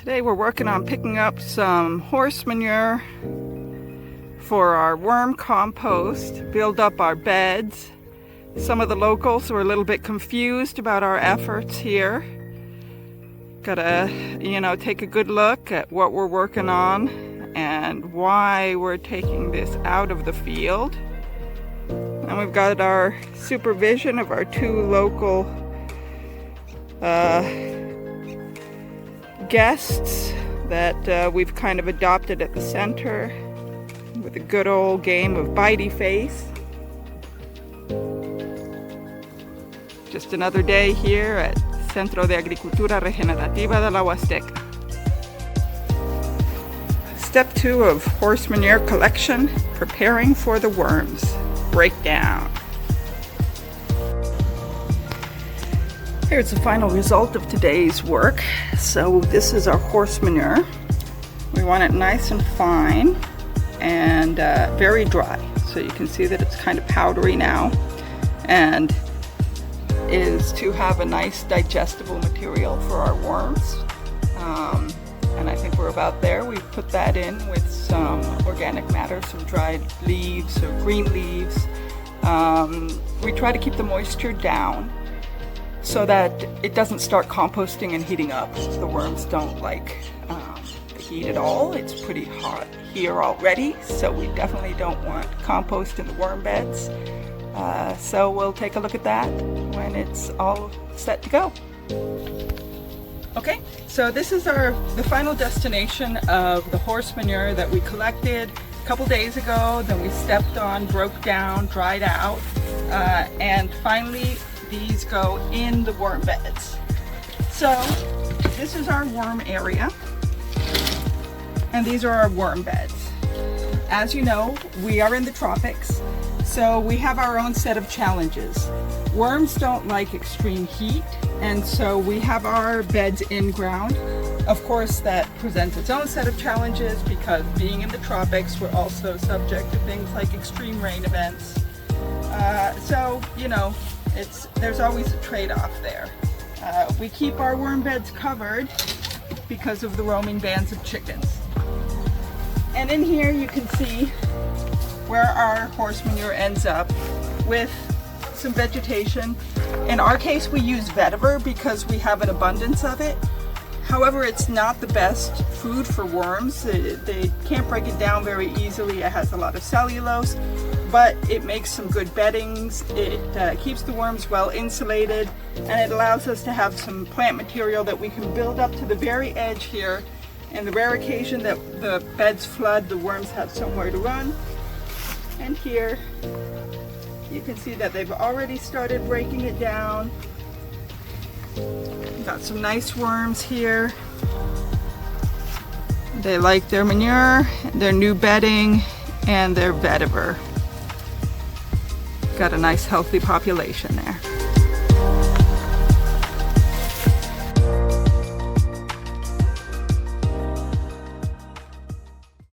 Today we're working on picking up some horse manure for our worm compost, build up our beds. Some of the locals were a little bit confused about our efforts here. Gotta, take a good look at what we're working on and why we're taking this out of the field. And we've got our supervision of our two local guests that we've kind of adopted at the center with a good old game of bitey face. Just another day here at Centro de Agricultura Regenerativa de la Huasteca. Step 2 of horse manure collection, preparing for the worms. Breakdown. Here's the final result of today's work. So this is our horse manure. We want it nice and fine and very dry. So you can see that it's kind of powdery now, and is to have a nice digestible material for our worms. And I think we're about there. We put that in with some organic matter, some dried leaves or green leaves. We try to keep the moisture down so that it doesn't start composting and heating up. The worms don't like the heat at all. It's pretty hot here already, so we definitely don't want compost in the worm beds. So we'll take a look at that when it's all set to go. Okay, so this is the final destination of the horse manure that we collected a couple days ago, then we stepped on, broke down, dried out, and finally these go in the worm beds. So this is our worm area, and these are our worm beds. As you know, we are in the tropics, so we have our own set of challenges. Worms don't like extreme heat, and so we have our beds in ground. Of course, that presents its own set of challenges because being in the tropics, we're also subject to things like extreme rain events. There's always a trade-off there. We keep our worm beds covered because of the roaming bands of chickens. And in here you can see where our horse manure ends up with some vegetation. In our case, we use vetiver because we have an abundance of it. However, it's not the best food for worms. They can't break it down very easily. It has a lot of cellulose, but it makes some good beddings. It keeps the worms well insulated, and it allows us to have some plant material that we can build up to the very edge here. And the rare occasion that the beds flood, the worms have somewhere to run. And here, you can see that they've already started breaking it down. Got some nice worms here. They like their manure, their new bedding, and their vetiver. Got a nice healthy population there.